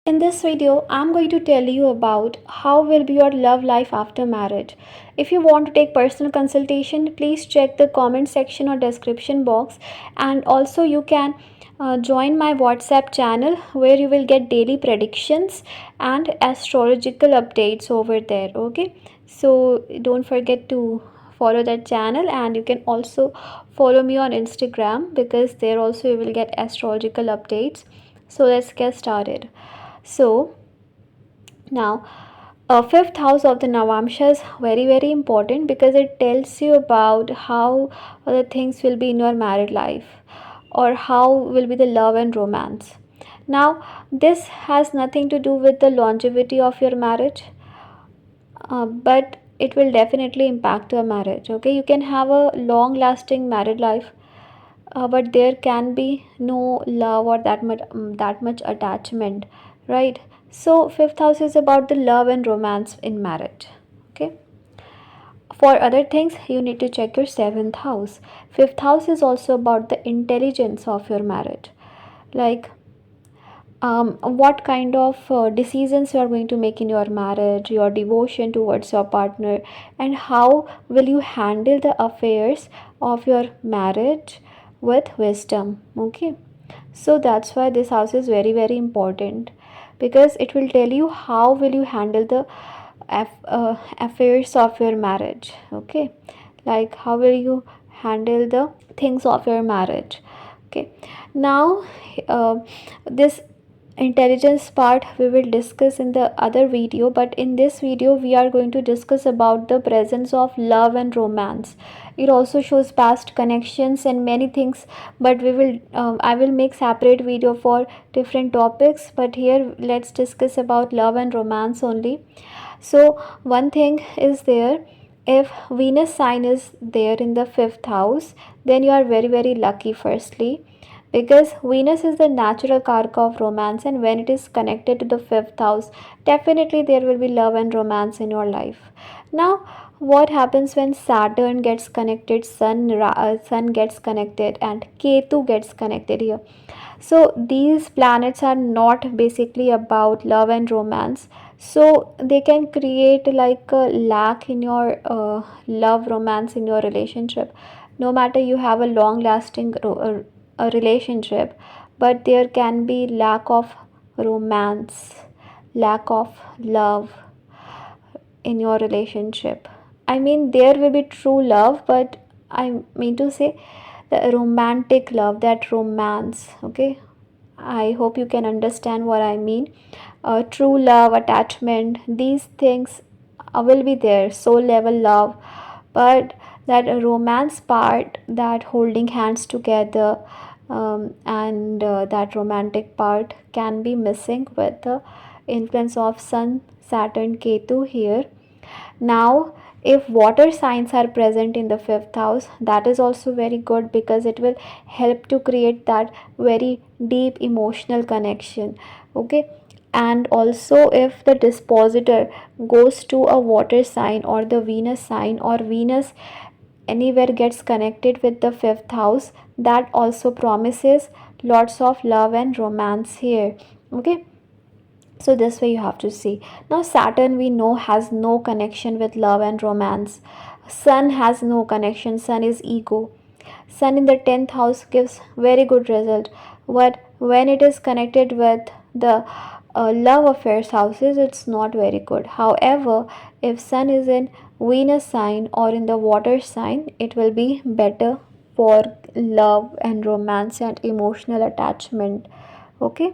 In this video, I'm going to tell you about how will be your love life after marriage. If you want to take personal consultation, please check the comment section or description box, and also you can join my WhatsApp channel where you will get daily predictions and astrological updates over there. Okay, so don't forget to follow that channel, and you can also follow me on Instagram because there also you will get astrological updates. So let's get started. So now, fifth house of the Navamsa is very important because it tells you about how the things will be in your married life, or how will be the love and romance. Now, this has nothing to do with the longevity of your marriage, but it will definitely impact your marriage. Okay, you can have a long lasting married life, but there can be no love or that much attachment, right? So fifth house is about the love and romance in marriage. Okay, for other things you need to check your seventh house. Fifth house is also about the intelligence of your marriage, like what kind of decisions you are going to make in your marriage, your devotion towards your partner, and how will you handle the affairs of your marriage with wisdom. Okay, so that's why this house is very important, because it will tell you how will you handle the affairs of your marriage. Okay, like how will you handle the things of your marriage. Okay, now this intelligence part we will discuss in the other video, but in this video we are going to discuss about the presence of love and romance. It also shows past connections and many things, but we will I will make separate video for different topics, but here let's discuss about love and romance only. So one thing is there, if Venus sign is there in the fifth house, then you are very lucky firstly, because Venus is the natural karka of romance, and when it is connected to the fifth house, definitely there will be love and romance in your life. Now, what happens when Saturn gets connected, Sun gets connected, and Ketu gets connected here? So these planets are not basically about love and romance, so they can create like a lack in your love romance in your relationship. No matter you have a long lasting a relationship, but there can be lack of romance, lack of love in your relationship. I mean, there will be true love, but I mean to say the romantic love, that romance. Okay, I hope you can understand what I mean. True love, attachment, these things will be there, soul level love, but that romance part, that holding hands together, and that romantic part can be missing with the influence of Sun, Saturn, Ketu here. Now, if water signs are present in the fifth house, that is also very good, because it will help to create that very deep emotional connection. Okay, and also if the dispositor goes to a water sign or the Venus sign, or Venus anywhere gets connected with the fifth house, that also promises lots of love and romance here. Okay, so this way you have to see. Now Saturn we know has no connection with love and romance. Sun has no connection. Sun is ego. Sun in the 10th house gives very good result, but when it is connected with the love affairs houses, it's not very good. However, if Sun is in Venus sign or in the water sign, it will be better for love and romance and emotional attachment. Okay,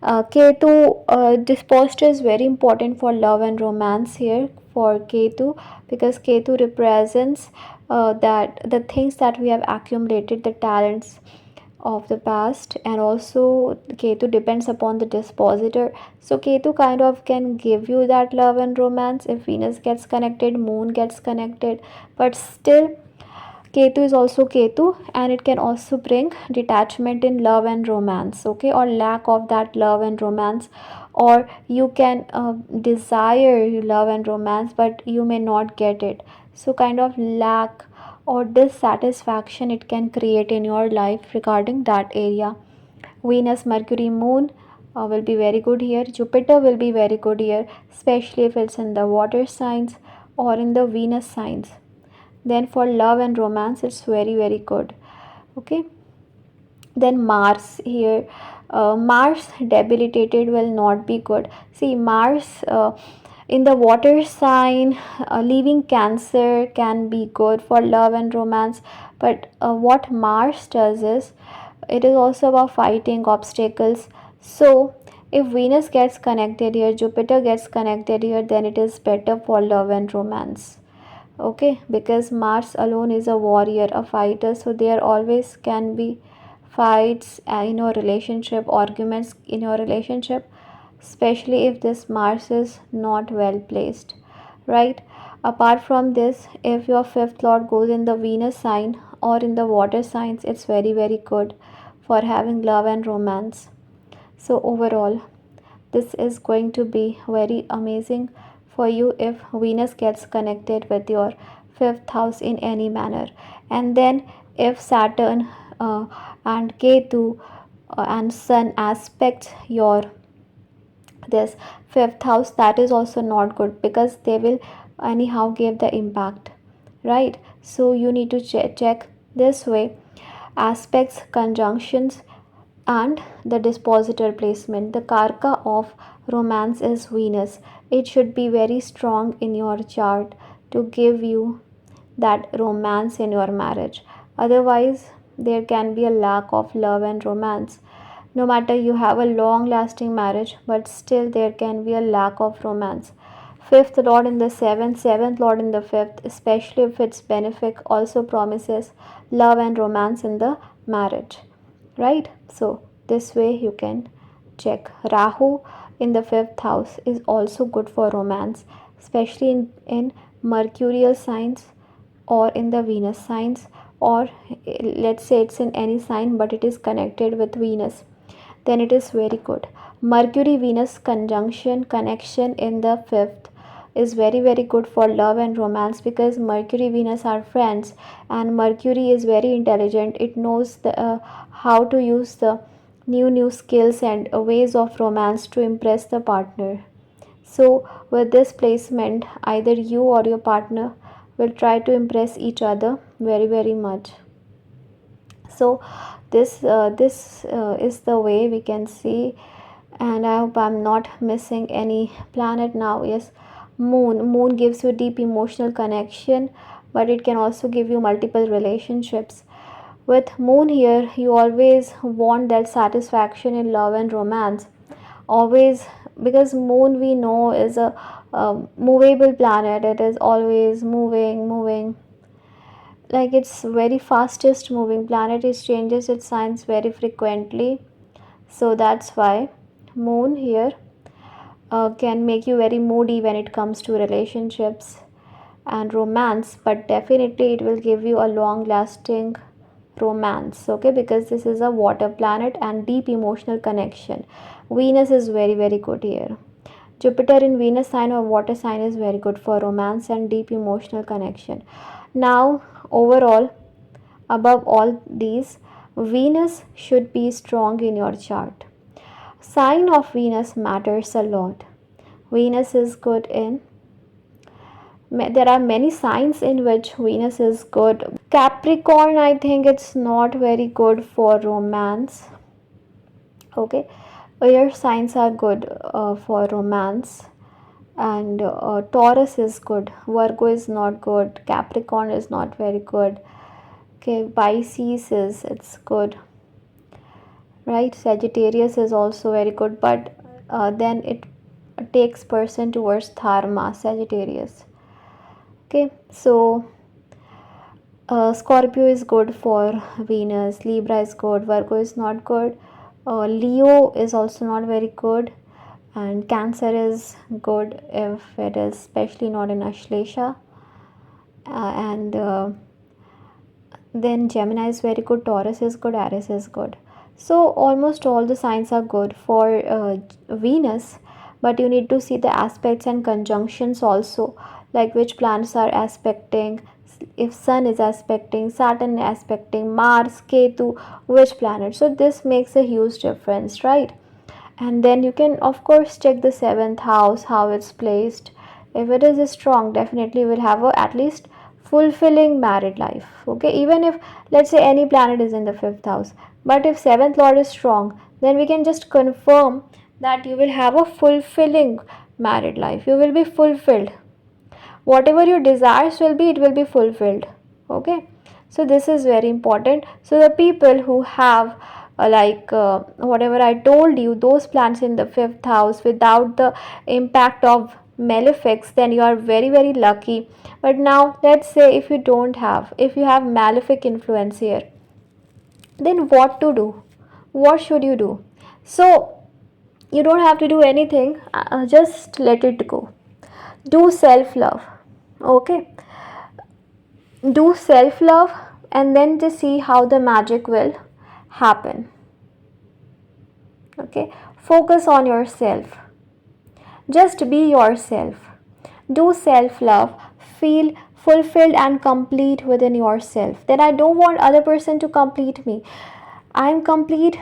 Ketu, this posture is very important for love and romance here for Ketu, because Ketu represents that the things that we have accumulated, the talents of the past, and also Ketu depends upon the dispositor. So Ketu kind of can give you that love and romance if Venus gets connected, Moon gets connected, but still Ketu is also Ketu, and it can also bring detachment in love and romance, okay, or lack of that love and romance, or you can desire love and romance, but you may not get it. So, kind of lack or dissatisfaction it can create in your life regarding that area. Venus, Mercury, Moon will be very good here. Jupiter will be very good here, especially if it's in the water signs or in the Venus signs. Then for love and romance, it's very, very good. Okay. Then Mars here. Mars debilitated will not be good. See, Mars in the water sign, leaving Cancer can be good for love and romance. But what Mars does is, it is also about fighting obstacles. So if Venus gets connected here, Jupiter gets connected here, then it is better for love and romance. Okay, because Mars alone is a warrior, a fighter, so there always can be fights in your relationship, arguments in your relationship, especially if this Mars is not well placed, right? Apart from this, if your fifth lord goes in the Venus sign or in the water signs, it's very, very good for having love and romance. So overall, this is going to be very amazing for you if Venus gets connected with your fifth house in any manner. And then if Saturn and Ketu and Sun aspect your this fifth house, that is also not good, because they will anyhow give the impact, right? So you need to check this way: aspects, conjunctions, and the dispositor placement. The karka of romance is Venus. It should be very strong in your chart to give you that romance in your marriage. Otherwise, there can be a lack of love and romance. No matter you have a long lasting marriage, but still there can be a lack of romance. Fifth lord in the seventh, seventh lord in the fifth, especially if it's benefic, also promises love and romance in the marriage, right? So this way you can check. Rahu in the fifth house is also good for romance, especially in mercurial signs or in the Venus signs, or let's say it's in any sign but it is connected with Venus, then it is very good. Mercury Venus conjunction connection in the fifth is very, very good for love and romance, because Mercury Venus are friends, and Mercury is very intelligent. It knows how to use the new skills and ways of romance to impress the partner. So with this placement, either you or your partner will try to impress each other very, very much. So this is the way we can see. And I hope I'm not missing any planet now. Yes, moon gives you deep emotional connection, but it can also give you multiple relationships. With moon here, you always want that satisfaction in love and romance, always, because moon we know is a movable planet. It is always moving, like it's very fastest moving planet. It changes its signs very frequently, so that's why moon here can make you very moody when it comes to relationships and romance, but definitely it will give you a long lasting romance. Okay, because this is a water planet and deep emotional connection. Venus is very, very good here. Jupiter in Venus sign or water sign is very good for romance and deep emotional connection. Now, overall, above all these, Venus should be strong in your chart. Sign of Venus matters a lot. Venus is good in, there are many signs in which Venus is good. Capricorn, I think it's not very good for romance. Okay, your signs are good for romance, and Taurus is good. Virgo is not good. Capricorn is not very good. Okay, Pisces is, it's good, right? Sagittarius is also very good, but then it takes person towards dharma, Sagittarius. Okay, so Scorpio is good for Venus. Libra is good. Virgo is not good. Leo is also not very good, and Cancer is good if it is especially not in Ashlesha, and then Gemini is very good. Taurus is good. Aries is good. So almost all the signs are good for Venus, but you need to see the aspects and conjunctions also, like which planets are aspecting. If Sun is aspecting, Saturn aspecting, Mars, Ketu, which planet. So this makes a huge difference, right? And then you can of course check the seventh house, how it's placed. If it is strong, definitely you will have a at least fulfilling married life. Okay, even if let's say any planet is in the fifth house, but if seventh lord is strong, then we can just confirm that you will have a fulfilling married life. You will be fulfilled. Whatever your desires will be, it will be fulfilled. Okay, so this is very important. So the people who have whatever I told you, those planets in the fifth house without the impact of malefics, then you are very very lucky. But now let's say if you don't have, if you have malefic influence here, then what to do? What should you do? So you don't have to do anything, just let it go. Do self love. Okay, do self love, and then to see how the magic will happen. Okay, focus on yourself, just be yourself. Do self love, feel fulfilled and complete within yourself. Then I don't want other person to complete me. I am complete,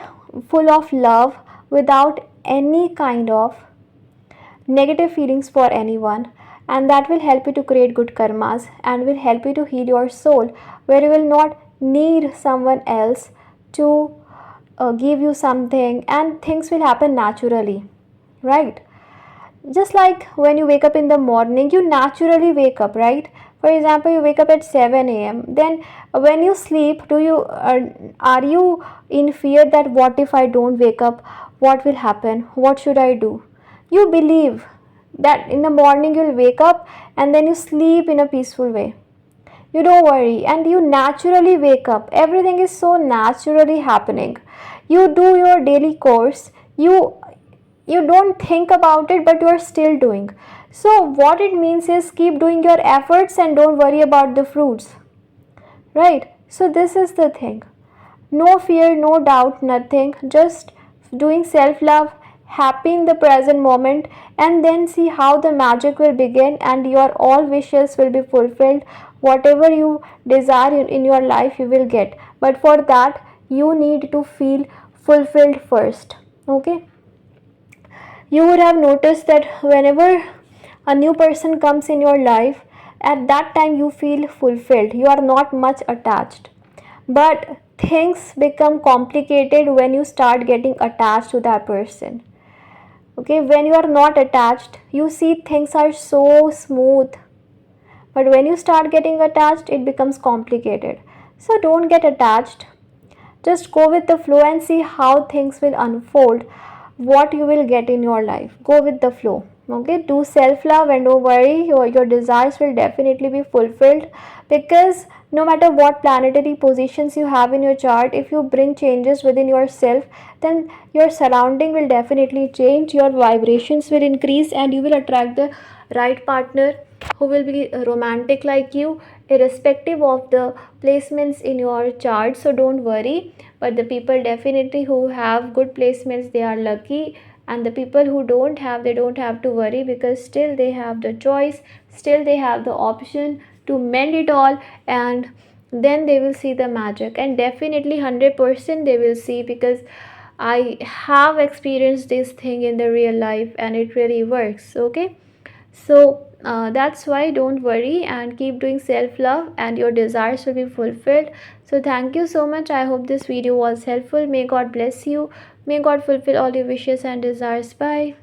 full of love, without any kind of negative feelings for anyone. And that will help you to create good karmas and will help you to heal your soul, where you will not need someone else to give you something, and things will happen naturally, right? Just like when you wake up in the morning, you naturally wake up, right? For example, you wake up at 7 a.m. Then when you sleep, do you are you in fear that what if I don't wake up, what will happen, what should I do? You believe that in the morning you'll wake up, and then you sleep in a peaceful way. You don't worry, and you naturally wake up. Everything is so naturally happening. You do your daily course. You don't think about it, but you are still doing. So what it means is, keep doing your efforts and don't worry about the fruits, right? So this is the thing. No fear, no doubt, nothing. Just doing self love, happy in the present moment, and then see how the magic will begin and your all wishes will be fulfilled. Whatever you desire in your life, you will get. But for that, you need to feel fulfilled first. Okay? You would have noticed that whenever a new person comes in your life, at that time you feel fulfilled. You are not much attached. But things become complicated when you start getting attached to that person. Okay, when you are not attached, you see things are so smooth. But when you start getting attached, it becomes complicated. So don't get attached. Just go with the flow and see how things will unfold, what you will get in your life. Go with the flow. Okay, do self love and don't worry, your desires will definitely be fulfilled, because no matter what planetary positions you have in your chart, if you bring changes within yourself, then your surrounding will definitely change, your vibrations will increase, and you will attract the right partner who will be romantic like you, irrespective of the placements in your chart. So don't worry. But the people definitely who have good placements, they are lucky, and the people who don't have, they don't have to worry, because still they have the choice, still they have the option to mend it all, and then they will see the magic, and definitely 100% they will see, because I have experienced this thing in the real life and it really works. Okay, so that's why don't worry and keep doing self love, and your desires will be fulfilled. So thank you so much. I hope this video was helpful. May God bless you. May God fulfill all your wishes and desires. Bye.